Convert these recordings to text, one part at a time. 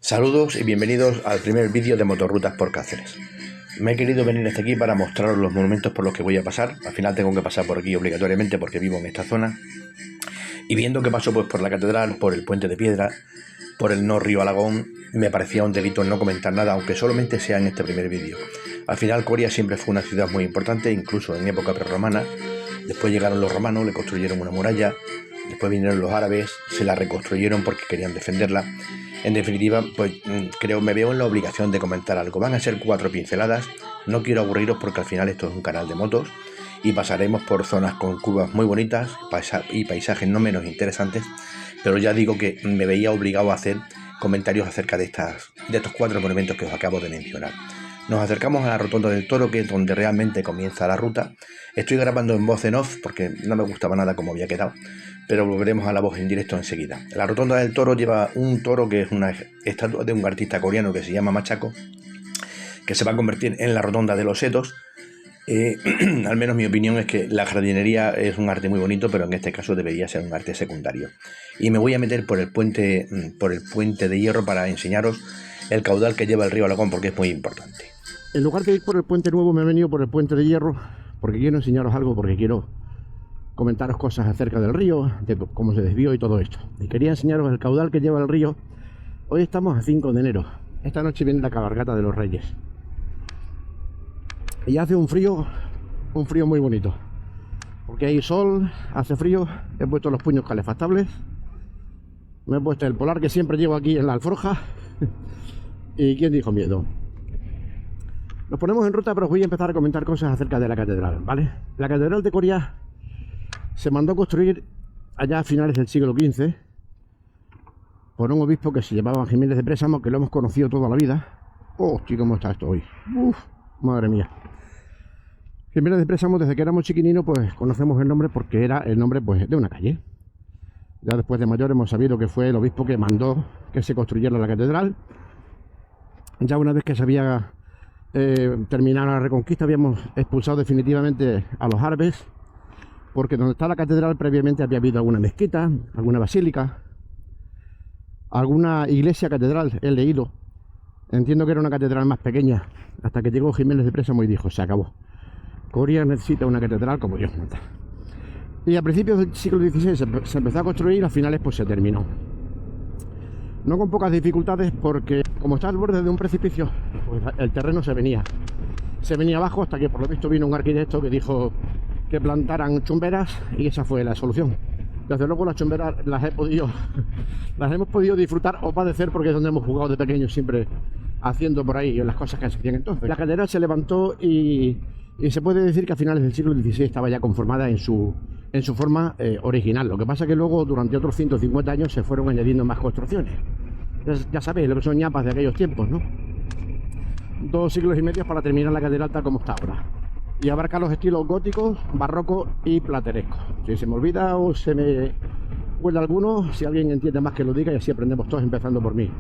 Saludos y bienvenidos al primer vídeo de Motorrutas por Cáceres. Me he querido venir hasta aquí para mostraros los monumentos por los que voy a pasar. Al final tengo que pasar por aquí obligatoriamente porque vivo en esta zona. Y viendo que paso pues por la catedral, por el puente de piedra, por el no río Alagón, me parecía un delito no comentar nada, aunque solamente sea en este primer vídeo. Al final Coria siempre fue una ciudad muy importante, incluso en época prerromana. Después llegaron los romanos, le construyeron una muralla. Después vinieron los árabes, se la reconstruyeron porque querían defenderla. En definitiva, pues me veo en la obligación de comentar algo. Van a ser 4 pinceladas, no quiero aburriros porque al final esto es un canal de motos y pasaremos por zonas con curvas muy bonitas y paisajes no menos interesantes, pero ya digo que me veía obligado a hacer comentarios acerca de estos 4 monumentos que os acabo de mencionar. Nos acercamos a la Rotonda del Toro, que es donde realmente comienza la ruta. Estoy grabando en voz en off porque no me gustaba nada como había quedado, pero volveremos a la voz en directo enseguida. La Rotonda del Toro lleva un toro que es una estatua de un artista coreano que se llama Machaco, que se va a convertir en la Rotonda de los Setos. Al menos mi opinión es que la jardinería es un arte muy bonito, pero en este caso debería ser un arte secundario. Y me voy a meter por el puente de hierro para enseñaros el caudal que lleva el río Alagón, porque es muy importante. En lugar de ir por el puente nuevo, me he venido por el puente de hierro porque quiero enseñaros algo, porque quiero comentaros cosas acerca del río, de cómo se desvió y todo esto. Y quería enseñaros el caudal que lleva el río. Hoy estamos a 5 de enero. Esta noche viene la cabalgata de los Reyes. Y hace un frío muy bonito. Porque hay sol, hace frío, he puesto los puños calefactables. Me he puesto el polar que siempre llevo aquí en la alforja. ¿Y quién dijo miedo? Nos ponemos en ruta, pero os voy a empezar a comentar cosas acerca de la catedral, ¿vale? La catedral de Coria se mandó a construir allá a finales del siglo XV por un obispo que se llamaba Jiménez de Présamo, que lo hemos conocido toda la vida. ¡Oh, chico, cómo está esto hoy! ¡Uf! Madre mía. Jiménez de Présamo, desde que éramos chiquininos, pues conocemos el nombre porque era el nombre pues de una calle. Ya después de mayor hemos sabido que fue el obispo que mandó que se construyera la catedral. Ya una vez que se había terminado la reconquista, habíamos expulsado definitivamente a los árabes, porque donde está la catedral previamente había habido alguna mezquita, alguna basílica, alguna iglesia catedral, he leído. Entiendo que era una catedral más pequeña, hasta que llegó Jiménez de Présamo y dijo, se acabó. Coria necesita una catedral como Dios manda. Y a principios del siglo XVI se empezó a construir, a finales pues se terminó. No con pocas dificultades, porque como está al borde de un precipicio, pues el terreno se venía abajo, hasta que por lo visto vino un arquitecto que dijo que plantaran chumberas, y esa fue la solución. Desde luego las chumberas las hemos podido disfrutar o padecer, porque es donde hemos jugado de pequeños, siempre haciendo por ahí las cosas que se hacían entonces. La catedral se levantó y se puede decir que a finales del siglo XVI estaba ya conformada en su forma original. Lo que pasa es que luego durante otros 150 años se fueron añadiendo más construcciones. Ya sabéis lo que son ñapas de aquellos tiempos, ¿no? 2 siglos y medio para terminar la catedral tal como está ahora. Y abarca los estilos góticos, barroco y plateresco. Si se me olvida o se me huele alguno, si alguien entiende más que lo diga, y así aprendemos todos, empezando por mí.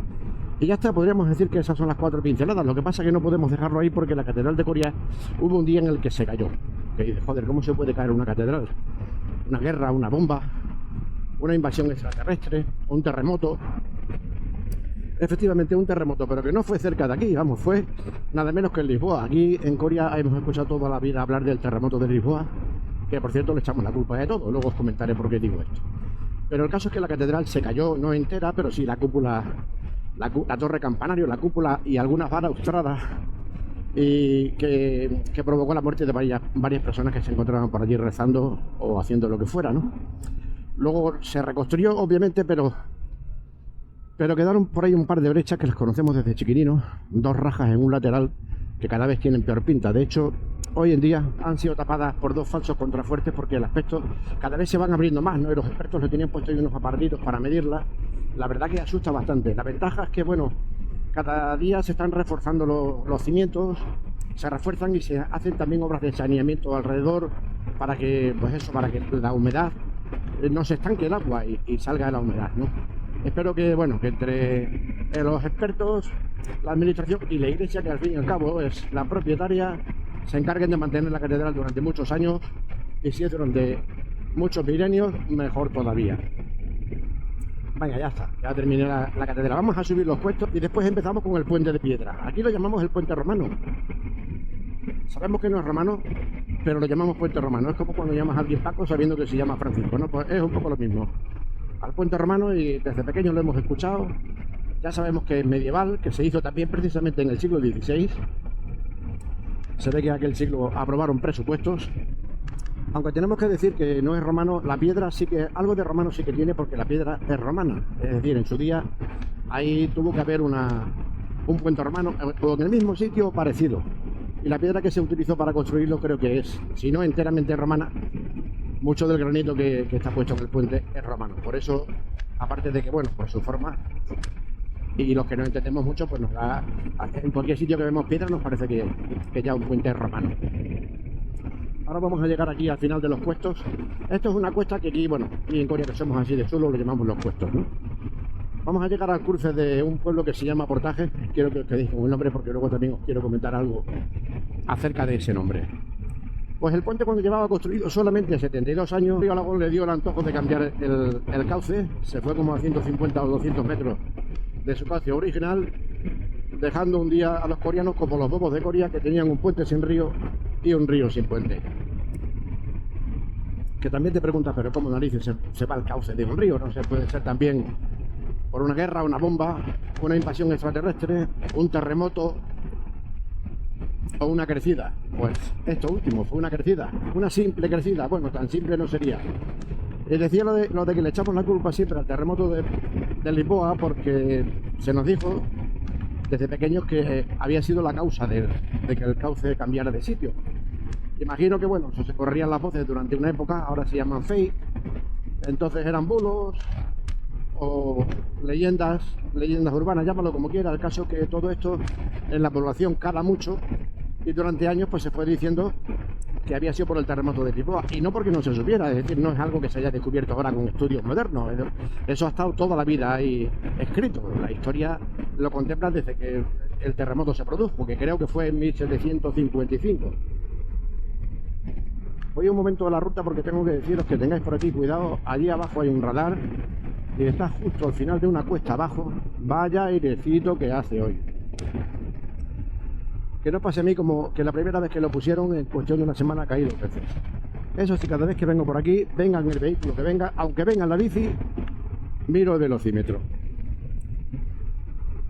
Y ya está, podríamos decir que esas son las 4 pinceladas. Lo que pasa es que no podemos dejarlo ahí porque la catedral de Coria hubo un día en el que se cayó. Que dice, joder, ¿cómo se puede caer una catedral? Una guerra, una bomba, una invasión extraterrestre, un terremoto. Efectivamente, un terremoto, pero que no fue cerca de aquí, vamos, fue nada menos que en Lisboa. Aquí en Coria hemos escuchado toda la vida hablar del terremoto de Lisboa, que por cierto le echamos la culpa de todo, luego os comentaré por qué digo esto. Pero el caso es que la catedral se cayó, no entera, pero sí la cúpula, la torre campanario, la cúpula y algunas balaustradas, y que provocó la muerte de varias personas que se encontraban por allí rezando o haciendo lo que fuera, ¿no? Luego se reconstruyó, obviamente, pero quedaron por ahí un par de brechas que las conocemos desde chiquininos, 2 rajas en un lateral que cada vez tienen peor pinta. De hecho, hoy en día han sido tapadas por 2 falsos contrafuertes porque el aspecto cada vez se van abriendo más, ¿no? Y los expertos le tenían puesto ahí unos aparatitos para medirla. La verdad que asusta bastante. La ventaja es que, bueno, cada día se están reforzando los cimientos, se refuerzan y se hacen también obras de saneamiento alrededor para que, pues eso, para que la humedad no se estanque el agua y salga la humedad, ¿no? Espero que, bueno, que entre los expertos, la administración y la iglesia, que al fin y al cabo es la propietaria, se encarguen de mantener la catedral durante muchos años, y si es durante muchos milenios, mejor todavía. Venga, ya está, ya terminé la catedral. Vamos a subir los puestos y después empezamos con el puente de piedra. Aquí lo llamamos el puente romano. Sabemos que no es romano, pero lo llamamos puente romano. Es como cuando llamas a alguien Paco sabiendo que se llama Francisco, ¿no? Pues es un poco lo mismo. Al puente romano, y desde pequeños lo hemos escuchado. Ya sabemos que es medieval, que se hizo también precisamente en el siglo XVI. Se ve que en aquel siglo aprobaron presupuestos. Aunque tenemos que decir que no es romano, la piedra sí que, algo de romano sí que tiene, porque la piedra es romana. Es decir, en su día ahí tuvo que haber un puente romano, o en el mismo sitio parecido. Y la piedra que se utilizó para construirlo creo que es, si no enteramente romana, mucho del granito que está puesto en el puente es romano. Por eso, aparte de que, bueno, por su forma, y los que no entendemos mucho, pues nos da, en cualquier sitio que vemos piedra nos parece que ya un puente es romano. Ahora vamos a llegar aquí al final de los puestos. Esto es una cuesta que aquí, bueno, y en Coria que somos así de suelo, lo llamamos los puestos, ¿no? Vamos a llegar al cruce de un pueblo que se llama Portaje. Quiero que os quedéis con el nombre porque luego también os quiero comentar algo acerca de ese nombre. Pues el puente, cuando llevaba construido solamente 72 años, Río Alagón le dio el antojo de cambiar el cauce. Se fue como a 150 o 200 metros de su cauce original, dejando un día a los corianos como los bobos de Coria, que tenían un puente sin río y un río sin puente. Que también te preguntas, pero ¿cómo narices se va el cauce de un río? No se puede ser también por una guerra, una bomba, una invasión extraterrestre, un terremoto o una crecida. Pues esto último fue una crecida, una simple crecida. Bueno, tan simple no sería. Y decía lo de que le echamos la culpa siempre al terremoto de Lisboa, porque se nos dijo desde pequeños que había sido la causa de que el cauce cambiara de sitio. Imagino que, bueno, eso se corrían las voces durante una época, ahora se llaman fake, entonces eran bulos o leyendas urbanas, llámalo como quiera. El caso que todo esto en la población cala mucho, y durante años pues se fue diciendo que había sido por el terremoto de Lisboa, y no porque no se supiera, es decir, no es algo que se haya descubierto ahora con estudios modernos. Eso ha estado toda la vida ahí escrito. La historia lo contempla desde que el terremoto se produjo, que creo que fue en 1755. Voy un momento a la ruta porque tengo que deciros que tengáis por aquí cuidado. Allí abajo hay un radar y está justo al final de una cuesta abajo. Vaya airecito que hace hoy. Que no pase a mí como que la primera vez que lo pusieron, en cuestión de una semana, ha caído 2 veces. Eso sí, cada vez que vengo por aquí, venga en el vehículo que venga, aunque venga en la bici, miro el velocímetro.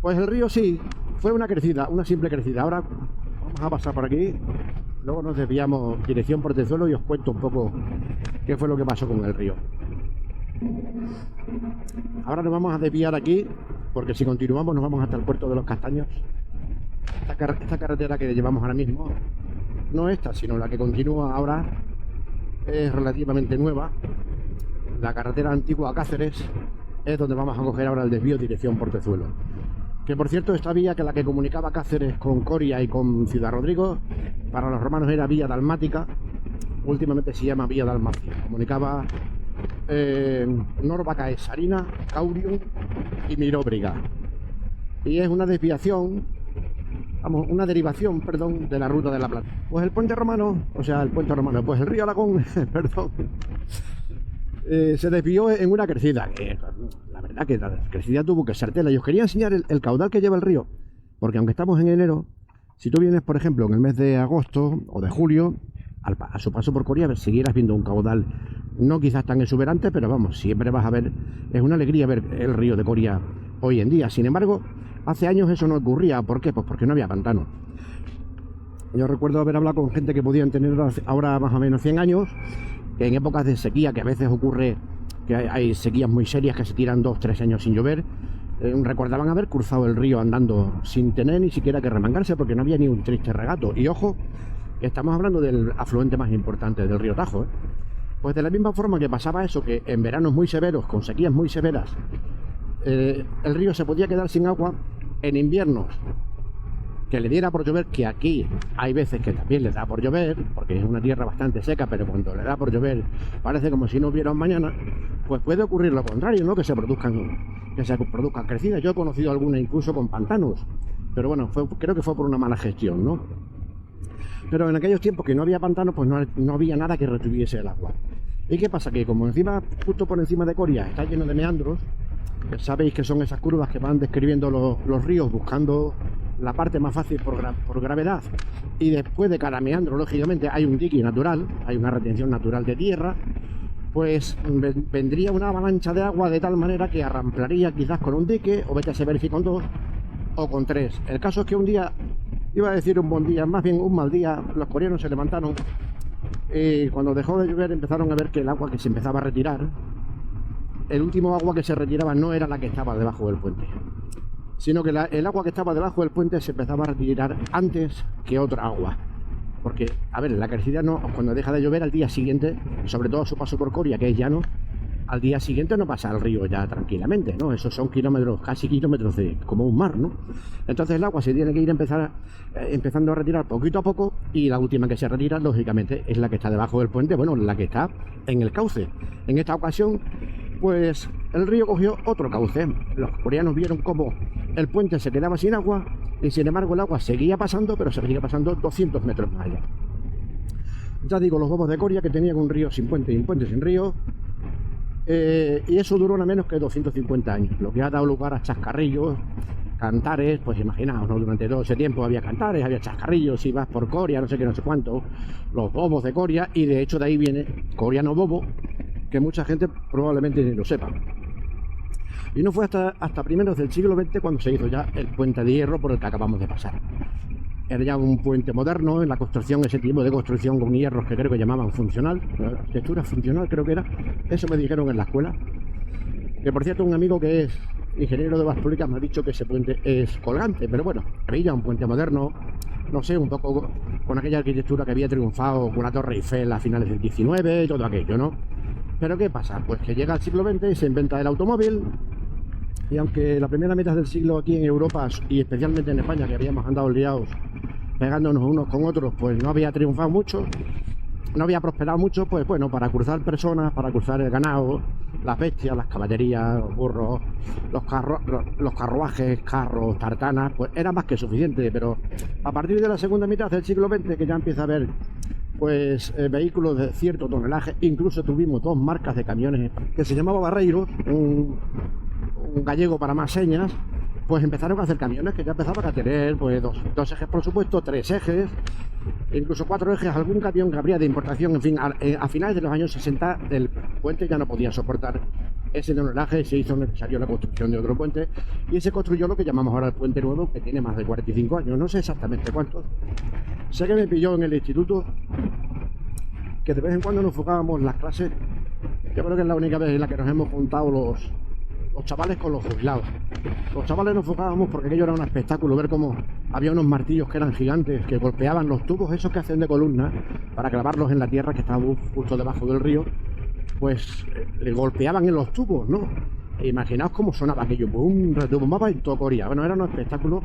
Pues el río sí, fue una crecida, una simple crecida. Ahora vamos a pasar por aquí, luego nos desviamos dirección Portezuelo y os cuento un poco qué fue lo que pasó con el río. Ahora nos vamos a desviar aquí, porque si continuamos nos vamos hasta el puerto de los Castaños. Esta carretera que llevamos ahora mismo, no esta, sino la que continúa ahora, es relativamente nueva. La carretera antigua a Cáceres es donde vamos a coger ahora el desvío dirección Portezuelo. Que por cierto, esta vía, que la que comunicaba Cáceres con Coria y con Ciudad Rodrigo, para los romanos era vía dalmática, últimamente se llama vía dalmacia. Comunicaba Norba Caesarina, Caurium y Miróbriga. Y es una desviación, una derivación, perdón, de la ruta de la Plata. Pues el puente romano, pues el río Alagón, perdón, se desvió en una crecida, que la verdad que la crecida tuvo que ser tela. Y os quería enseñar el caudal que lleva el río, porque aunque estamos en enero, si tú vienes, por ejemplo, en el mes de agosto o de julio, a su paso por Coria, seguirás viendo un caudal, no quizás tan exuberante, pero vamos, siempre vas a ver, es una alegría ver el río de Coria hoy en día. Sin embargo, hace años eso no ocurría. ¿Por qué? Pues porque no había pantano. Yo recuerdo haber hablado con gente que podían tener ahora más o menos 100 años, que en épocas de sequía, que a veces ocurre que hay sequías muy serias que se tiran 2-3 años sin llover, recordaban haber cruzado el río andando sin tener ni siquiera que remangarse, porque no había ni un triste regato. Y ojo, que estamos hablando del afluente más importante del río Tajo, ¿eh? Pues de la misma forma que pasaba eso, que en veranos muy severos, con sequías muy severas, el río se podía quedar sin agua. En inviernos que le diera por llover, que aquí hay veces que también le da por llover, porque es una tierra bastante seca, pero cuando le da por llover parece como si no hubiera un mañana, pues puede ocurrir lo contrario, ¿no? Que se produzcan crecidas. Yo he conocido alguna incluso con pantanos, pero bueno, creo que fue por una mala gestión, ¿no? Pero en aquellos tiempos que no había pantanos, pues no había nada que retuviese el agua. ¿Y qué pasa? Que como encima, justo por encima de Coria, está lleno de meandros, Sabéis que son esas curvas que van describiendo los ríos buscando la parte más fácil por gravedad, y después de cada meandro, lógicamente, hay un dique natural, hay una retención natural de tierra, pues vendría una avalancha de agua de tal manera que arramplaría quizás con un dique, o vete a saber si con dos o con tres. El caso es que un día, iba a decir un buen día, más bien un mal día, los coreanos se levantaron y cuando dejó de llover empezaron a ver que el agua que se empezaba a retirar, el último agua que se retiraba no era la que estaba debajo del puente, sino que el agua que estaba debajo del puente se empezaba a retirar antes que otra agua. Porque, a ver, la crecida no, cuando deja de llover al día siguiente, sobre todo a su paso por Coria, que es llano, al día siguiente no pasa al río ya tranquilamente, ¿no? Esos son kilómetros, casi kilómetros de como un mar, ¿no? Entonces el agua se tiene que ir empezando a retirar poquito a poco, y la última que se retira, lógicamente, es la que está debajo del puente, bueno, la que está en el cauce. En esta ocasión, pues el río cogió otro cauce. Los coreanos vieron cómo el puente se quedaba sin agua, y sin embargo el agua seguía pasando, pero seguía pasando 200 metros más allá. Ya digo, los bobos de Coria, que tenían un río sin puente y un puente sin río, y eso duró no menos que 250 años, lo que ha dado lugar a chascarrillos, cantares. Pues imaginaos, ¿no? Durante todo ese tiempo había cantares, había chascarrillos, si vas por Coria, no sé qué, no sé cuánto, los bobos de Coria, y de hecho de ahí viene coreano bobo, que mucha gente probablemente ni lo sepa. Y no fue hasta primeros del siglo XX cuando se hizo ya el puente de hierro por el que acabamos de pasar. Era ya un puente moderno en la construcción, ese tipo de construcción con hierros que creo que llamaban funcional, arquitectura funcional creo que era, eso me dijeron en la escuela. Que por cierto, un amigo que es ingeniero de obras públicas me ha dicho que ese puente es colgante, pero bueno, había un puente moderno, no sé, un poco con aquella arquitectura que había triunfado con la Torre Eiffel a finales del 19 y todo aquello, ¿no? Pero ¿qué pasa? Pues que llega el siglo XX y se inventa el automóvil. Y aunque la primera mitad del siglo aquí en Europa, y especialmente en España, que habíamos andado liados pegándonos unos con otros, pues no había triunfado mucho, no había prosperado mucho, pues bueno, para cruzar personas, para cruzar el ganado, las bestias, las caballerías, los burros, los carruajes, carros, tartanas, pues era más que suficiente. Pero a partir de la segunda mitad del siglo XX, que ya empieza a haber pues vehículos de cierto tonelaje, incluso tuvimos dos marcas de camiones que se llamaba Barreiro, un gallego para más señas, pues empezaron a hacer camiones que ya empezaban a tener pues dos ejes, por supuesto, tres ejes, incluso cuatro ejes, algún camión que habría de importación. En fin, a finales de los años 60 el puente ya no podía soportar ese tonelaje y se hizo necesario la construcción de otro puente, y se construyó lo que llamamos ahora el Puente Nuevo, que tiene más de 45 años, no sé exactamente cuántos. Sé que me pilló en el instituto, que de vez en cuando nos enfocábamos las clases. Yo creo que es la única vez en la que nos hemos juntado los chavales con los jubilados. Los chavales nos enfocábamos porque aquello era un espectáculo, ver cómo había unos martillos que eran gigantes, que golpeaban los tubos esos que hacen de columna para clavarlos en la tierra que estaba justo debajo del río, pues le golpeaban en los tubos, ¿no? E imaginaos cómo sonaba aquello, boom, retumbaba en todo Coria. Bueno, era un espectáculo.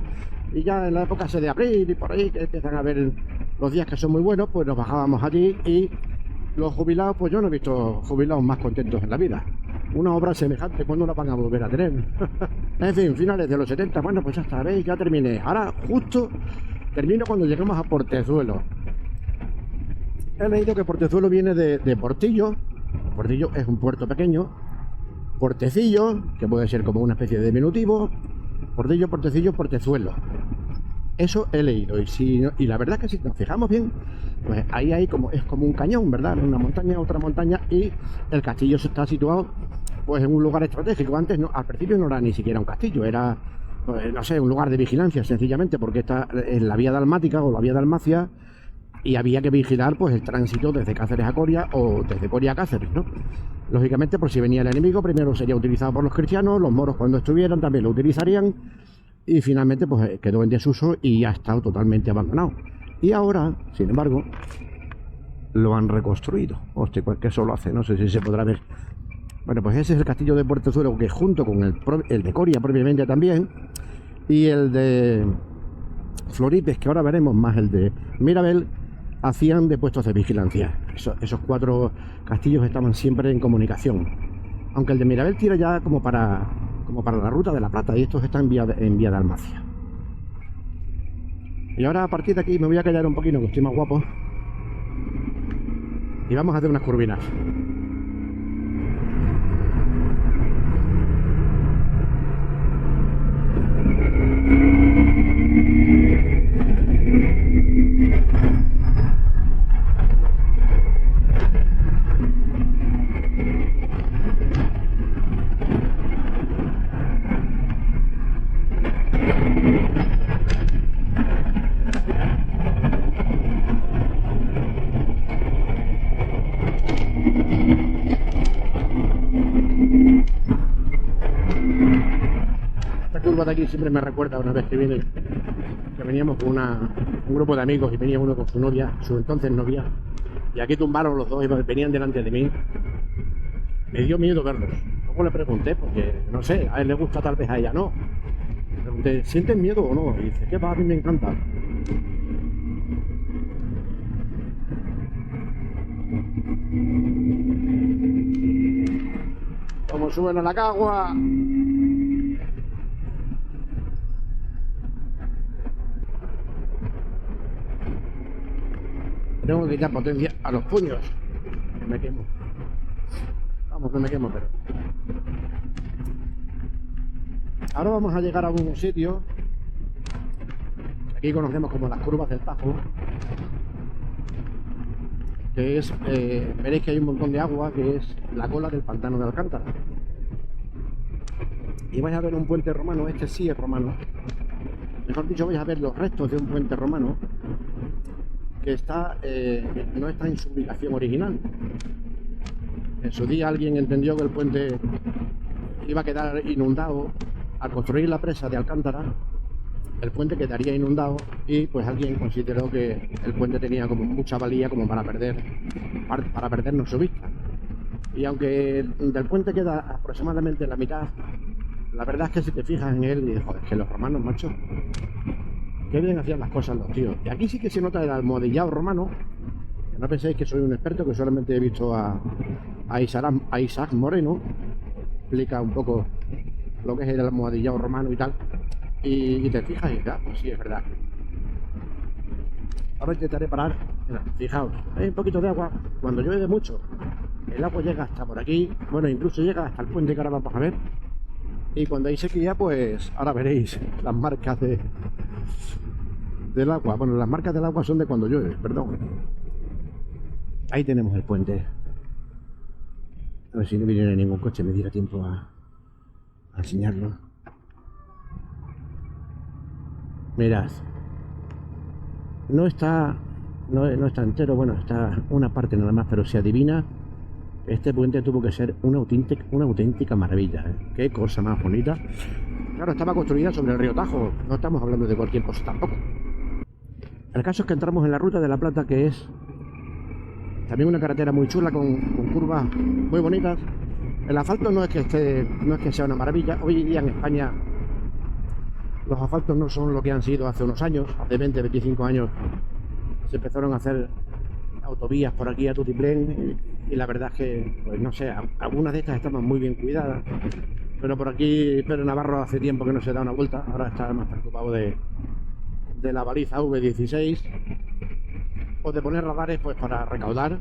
Y ya en la época de abril y por ahí, que empiezan a ver los días que son muy buenos, pues nos bajábamos allí, y los jubilados, pues yo no he visto jubilados más contentos en la vida. Una obra semejante, ¿cuándo la van a volver a tener? En fin, finales de los 70, bueno, pues ya está, ¿veis? Ya terminé. Ahora justo termino cuando llegamos a Portezuelo. He leído que Portezuelo viene de Portillo. Portillo es un puerto pequeño. Puertecillo, que puede ser como una especie de diminutivo. Portillo, Portecillo, Portezuelo. Eso he leído, y la verdad es que si nos fijamos bien, pues ahí hay es como un cañón, ¿verdad? Una montaña, otra montaña, y el castillo está situado pues en un lugar estratégico. Antes no, al principio no era ni siquiera un castillo, era pues, no sé, un lugar de vigilancia, sencillamente porque está en la vía dalmática o la vía dalmacia, y había que vigilar pues el tránsito desde Cáceres a Coria o desde Coria a Cáceres, ¿no? Lógicamente, por si venía el enemigo, primero sería utilizado por los cristianos, los moros cuando estuvieran también lo utilizarían, y finalmente pues quedó en desuso y ha estado totalmente abandonado. Y ahora, sin embargo, lo han reconstruido. Hostia, pues que eso lo hace, no sé si se podrá ver. Bueno, pues ese es el castillo de Portezuelo, que junto con el de Coria propiamente también, y el de Floripes, que ahora veremos, más el de Mirabel, hacían de puestos de vigilancia. Esos cuatro castillos estaban siempre en comunicación. Aunque el de Mirabel tira ya como para la ruta de la Plata, y estos están en vía de Almacia. Y ahora a partir de aquí me voy a callar un poquito, que estoy más guapo, y vamos a hacer unas curvinas. siempre me recuerda una vez que veníamos con un grupo de amigos y venía uno con su novia, su entonces novia, y aquí tumbaron los dos y venían delante de mí. Me dio miedo verlos. Luego le pregunté, porque no sé, a él le gusta, tal vez a ella no. Le pregunté, ¿sienten miedo o no? Y dice, ¿qué va? A mí me encanta. Como suben a la cagua. Tengo que quitar potencia a los puños. Que me quemo. Vamos, que me quemo, pero... Ahora vamos a llegar a un sitio. Aquí conocemos como las curvas del Tajo. Que es, veréis que hay un montón de agua, que es la cola del pantano de Alcántara. Y vais a ver un puente romano, este sí es romano. Mejor dicho, vais a ver los restos de un puente romano que está, no está en su ubicación original. En su día alguien entendió que el puente iba a quedar inundado. Al construir la presa de Alcántara, el puente quedaría inundado y pues alguien consideró que el puente tenía como mucha valía como para perdernos su vista. Y aunque del puente queda aproximadamente la mitad, la verdad es que si te fijas en él, y joder, que los romanos, macho, qué bien hacían las cosas los tíos. Y aquí sí que se nota el almohadillado romano. Que no penséis que soy un experto, que solamente he visto a Isaac Moreno, explica un poco lo que es el almohadillado romano y tal. Y te fijas y ya, pues sí, es verdad. Ahora intentaré parar. Mira, fijaos, hay un poquito de agua. Cuando llueve mucho, el agua llega hasta por aquí. Bueno, incluso llega hasta el puente que ahora vamos a ver. Y cuando hay sequía, pues ahora veréis las marcas del agua. Bueno, las marcas del agua son de cuando llueve, perdón. Ahí tenemos el puente. A ver si no viene ningún coche, me diera tiempo a enseñarlo. Mirad, no está entero, bueno, está una parte nada más, pero se adivina. Este puente tuvo que ser una auténtica maravilla, ¿eh? Qué cosa más bonita. Claro, estaba construida sobre el río Tajo, no estamos hablando de cualquier cosa tampoco. El caso es que entramos en la Ruta de la Plata, que es también una carretera muy chula con curvas muy bonitas. El asfalto no es que sea una maravilla. Hoy día en España los asfaltos no son lo que han sido hace unos años. Hace 20, 25 años se empezaron a hacer autovías por aquí a tutiplén y la verdad es que, pues no sé, algunas de estas estaban muy bien cuidadas, pero por aquí Pedro Navarro hace tiempo que no se da una vuelta. Ahora está más preocupado de la baliza V16 o de poner radares pues para recaudar.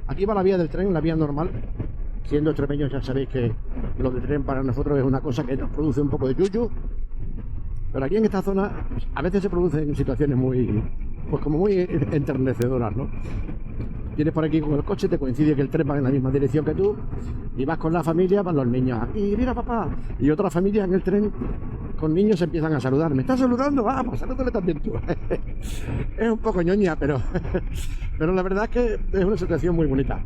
Aquí va la vía del tren, la vía normal. Siendo extremeños ya sabéis que lo del tren para nosotros es una cosa que nos produce un poco de yuyu. Pero aquí en esta zona a veces se producen situaciones muy, pues como muy enternecedoras, ¿no? Vienes por aquí con el coche, te coincide que el tren va en la misma dirección que tú y vas con la familia, van los niños aquí, mira papá, y otra familia en el tren con niños empiezan a saludar. ¿Me estás saludando? Ah, pues salúdale también tú. Es un poco ñoña, pero la verdad es que es una situación muy bonita.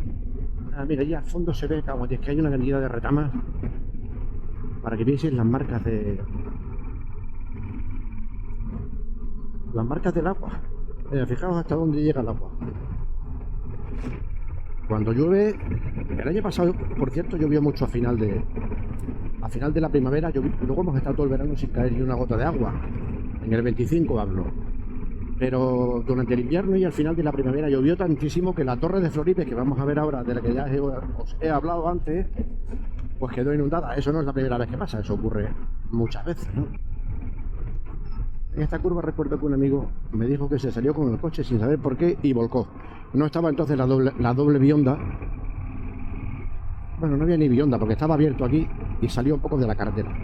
Ah, mira, allí al fondo se ve como que hay una cantidad de retamas para que veáis las marcas del agua. Fijaos hasta dónde llega el agua. Cuando llueve, el año pasado, por cierto, llovió mucho a final de la primavera. Luego hemos estado todo el verano sin caer ni una gota de agua. En el 25 hablo. Pero durante el invierno y al final de la primavera llovió tantísimo que la torre de Floripe, que vamos a ver ahora, de la que ya os he hablado antes, pues quedó inundada. Eso no es la primera vez que pasa, eso ocurre muchas veces, ¿no? En esta curva recuerdo que un amigo me dijo que se salió con el coche sin saber por qué y volcó. No estaba entonces la doble bionda. Bueno, no había ni bionda porque estaba abierto aquí y salió un poco de la carretera.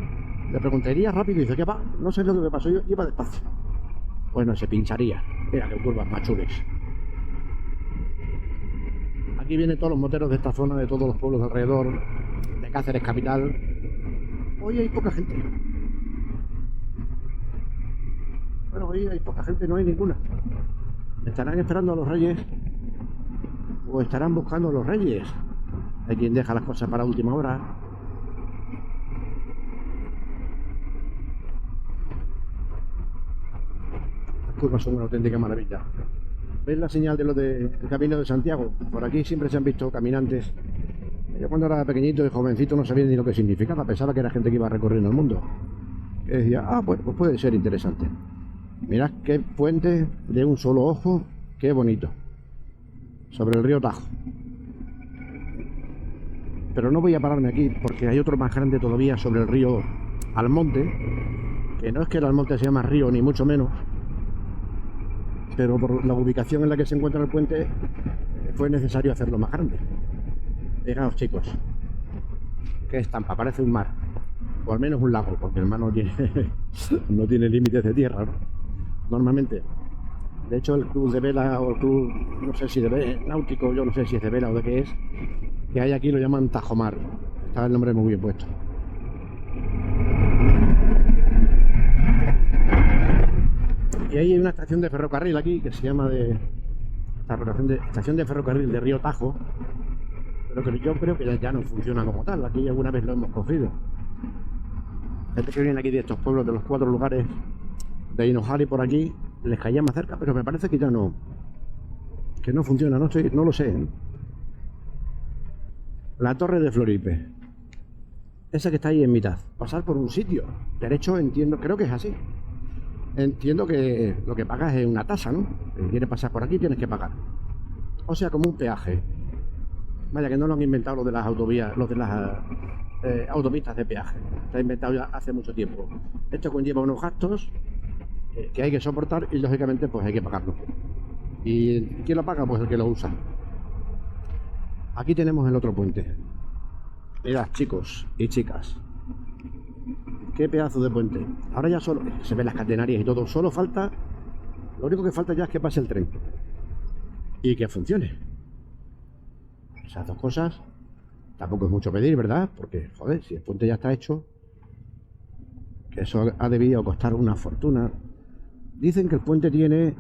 Le pregunté, ¿iría rápido? Y dice, ¿qué va? No sé lo que me pasó, yo iba despacio. Pues no, se pincharía. Mira qué curvas más chules. Aquí vienen todos los moteros de esta zona, de todos los pueblos de alrededor, de Cáceres capital. Hoy hay poca gente. Bueno, hoy hay poca gente, no hay ninguna. ¿Estarán esperando a los reyes? ¿O estarán buscando a los reyes? Hay quien deja las cosas para última hora. curvas son una auténtica maravilla. ¿Veis la señal de lo del Camino de Santiago? Por aquí siempre se han visto caminantes. Yo cuando era pequeñito y jovencito no sabía ni lo que significaba, pensaba que era gente que iba recorriendo el mundo. Y decía, pues puede ser interesante. Mirad qué puente de un solo ojo, qué bonito. Sobre el río Tajo. Pero no voy a pararme aquí porque hay otro más grande todavía sobre el río Almonte, que no es que el Almonte sea más río ni mucho menos, pero por la ubicación en la que se encuentra el puente fue necesario hacerlo más grande. Fijaos, chicos, qué estampa, parece un mar, o al menos un lago, porque el mar no tiene, no tiene límites de tierra, ¿no? Normalmente. De hecho, el club de vela o el club, no sé si de vela, náutico, yo no sé si es de vela o de qué es, que hay aquí lo llaman Tajomar. Está el nombre muy bien puesto. Y ahí hay una estación de ferrocarril aquí que se llama estación de ferrocarril de Río Tajo, pero que yo creo que ya no funciona como tal. Aquí alguna vez lo hemos cogido. Gente que viene aquí de estos pueblos, de los 4 lugares de Hinojal y por aquí, les caía más cerca, pero me parece que ya no, que no funciona, no lo sé, ¿eh? La Torre de Floripe, esa que está ahí en mitad, pasar por un sitio derecho, entiendo, creo que es así. Entiendo que lo que pagas es una tasa, ¿no? Si quieres pasar por aquí tienes que pagar, o sea, como un peaje. Vaya, que no lo han inventado los de las autovías, los de las autopistas de peaje, está inventado ya hace mucho tiempo. Esto conlleva unos gastos que hay que soportar y lógicamente pues hay que pagarlo. ¿Y quién lo paga? Pues el que lo usa. Aquí tenemos el otro puente. Mirad, chicos y chicas, qué pedazo de puente. Ahora ya solo se ven las catenarias y todo, solo falta, lo único que falta ya es que pase el tren y que funcione. Esas dos cosas tampoco es mucho pedir, ¿verdad? Porque, joder, si el puente ya está hecho, que eso ha debido costar una fortuna. Dicen que el puente tiene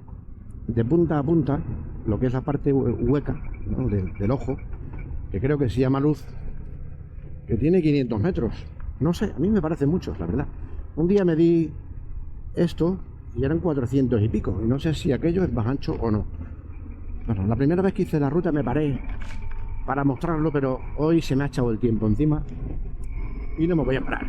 de punta a punta lo que es la parte hueca, ¿no? del ojo, que creo que se llama luz, que tiene 500 metros. No sé, a mí me parece mucho, la verdad. Un día me di esto y eran 400 y pico, y no sé si aquello es más ancho o no. Bueno, la primera vez que hice la ruta me paré para mostrarlo, pero hoy se me ha echado el tiempo encima y no me voy a parar.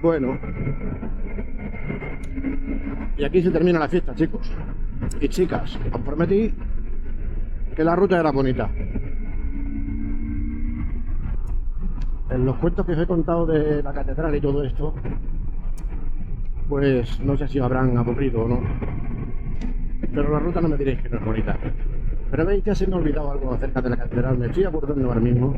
Bueno, y aquí se termina la fiesta, chicos y chicas. Os prometí que la ruta era bonita. En los cuentos que os he contado de la catedral y todo esto, pues no sé si os habrán aburrido o no, pero la ruta no me diréis que no es bonita. Pero veis que se me ha olvidado algo acerca de la catedral, me estoy acordando ahora mismo.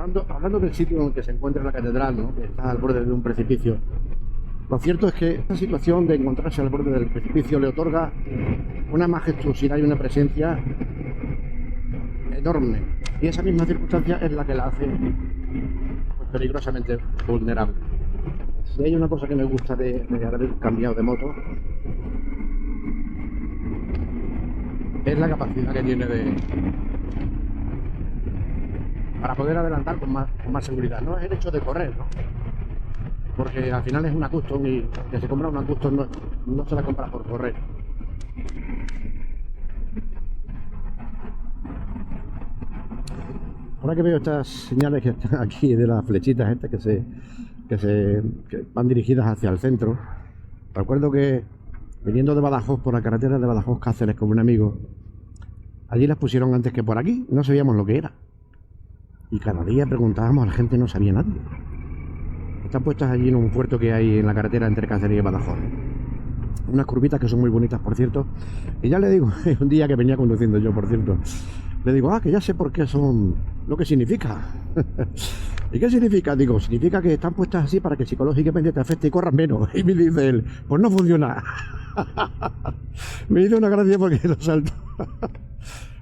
Hablando del sitio en el que se encuentra la catedral, ¿no? Que está al borde de un precipicio. Lo cierto es que esta situación de encontrarse al borde del precipicio le otorga una majestuosidad y una presencia enorme. Y esa misma circunstancia es la que la hace pues, peligrosamente vulnerable. Si hay una cosa que me gusta de haber cambiado de moto, es la capacidad que tiene para poder adelantar con más seguridad. No es el hecho de correr, ¿no? Porque al final es una custom y que se compra una custom no se la compra por correr. Ahora que veo estas señales que están aquí de las flechitas estas que van dirigidas hacia el centro, recuerdo que viniendo de Badajoz por la carretera de Badajoz Cáceres con un amigo, allí las pusieron antes que por aquí, no sabíamos lo que era. Y cada día preguntábamos a la gente y no sabía nadie. Están puestas allí en un puerto que hay en la carretera entre Cáceres y Badajoz. Unas curvitas que son muy bonitas, por cierto. Y ya le digo, un día que venía conduciendo yo, por cierto, le digo, que ya sé por qué son, lo que significa. ¿Y qué significa? Digo, significa que están puestas así para que psicológicamente te afecte y corras menos. Y me dice él, pues no funciona. Me hizo una gracia porque lo salto.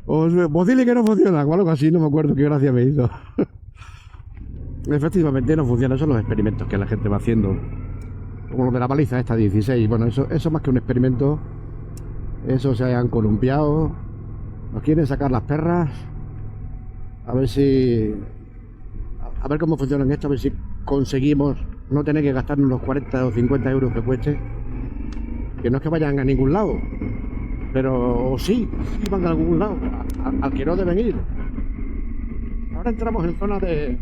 Pues dile que no funciona, o algo así, no me acuerdo qué gracia me hizo. Efectivamente no funciona, son los experimentos que la gente va haciendo. Como lo de la baliza esta 16, bueno, eso más que un experimento, eso se han columpiado, nos quieren sacar las perras, a ver cómo funcionan esto, a ver si conseguimos no tener que gastarnos los 40 o 50 euros que cueste, que no es que vayan a ningún lado, pero sí van a algún lado, al que no deben ir. Ahora entramos en zona de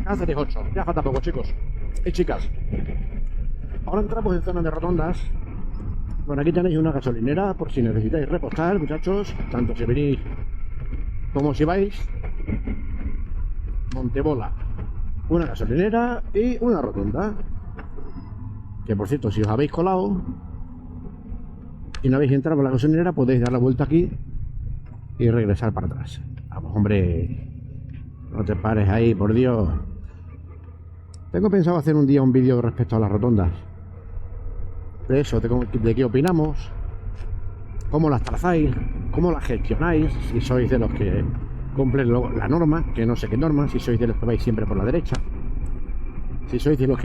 Cáceres 8, ya falta poco, chicos y chicas. Ahora entramos en zona de rotondas. Bueno, aquí tenéis una gasolinera por si necesitáis repostar, muchachos, tanto si venís como si vais. Montebola, una gasolinera y una rotonda. Que por cierto, si os habéis colado y no habéis entrado por la gasolinera, podéis dar la vuelta aquí y regresar para atrás. Vamos, hombre, no te pares ahí, por Dios. Tengo pensado hacer un día un vídeo respecto a las rotondas. De eso, de qué opinamos, cómo las trazáis, cómo las gestionáis, si sois de los que cumplen la norma, que no sé qué norma, si sois de los que vais siempre por la derecha, si sois de los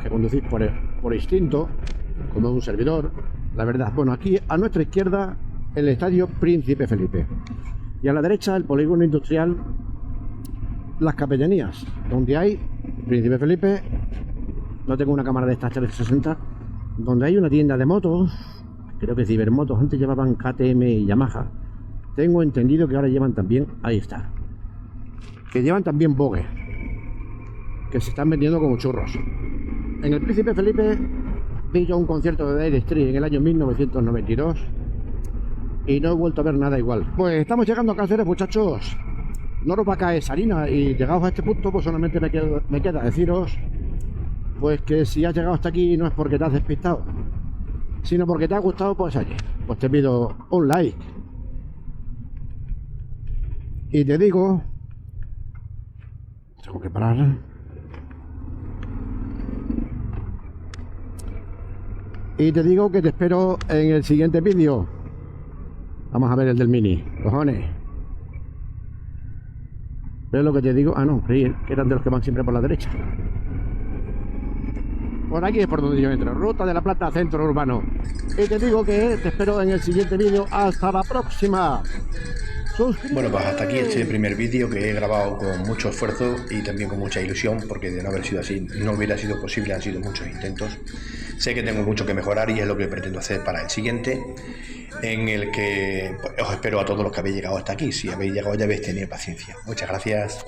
que conducís por instinto, como un servidor. La verdad, bueno, aquí a nuestra izquierda el estadio Príncipe Felipe y a la derecha el polígono industrial Las Capellanías, donde hay Príncipe Felipe. No tengo una cámara de estas 360, donde hay una tienda de motos, creo que Cibermotos, antes llevaban KTM y Yamaha, tengo entendido que ahora llevan también, ahí está, que llevan también Vogue, que se están vendiendo como churros. En el Príncipe Felipe vi yo un concierto de Dire Straits en el año 1992 y no he vuelto a ver nada igual. Pues estamos llegando a Cáceres, muchachos, no nos va a caer salina y llegados a este punto pues solamente me queda deciros pues que si has llegado hasta aquí no es porque te has despistado, sino porque te ha gustado, pues allí, pues te pido un like. Y te digo, tengo que parar. Y te digo que te espero en el siguiente vídeo. Vamos a ver el del Mini, cojones. ¿Ves lo que te digo? No, creí que eran de los que van siempre por la derecha. Por aquí es por donde yo entro, ruta de la Plata, centro urbano. Y te digo que te espero en el siguiente vídeo. Hasta la próxima. Suscríbete. Bueno, pues hasta aquí este primer vídeo que he grabado con mucho esfuerzo y también con mucha ilusión, porque de no haber sido así no hubiera sido posible, han sido muchos intentos. Sé que tengo mucho que mejorar y es lo que pretendo hacer para el siguiente, en el que pues, os espero a todos los que habéis llegado hasta aquí. Si habéis llegado ya habéis tenido paciencia. Muchas gracias.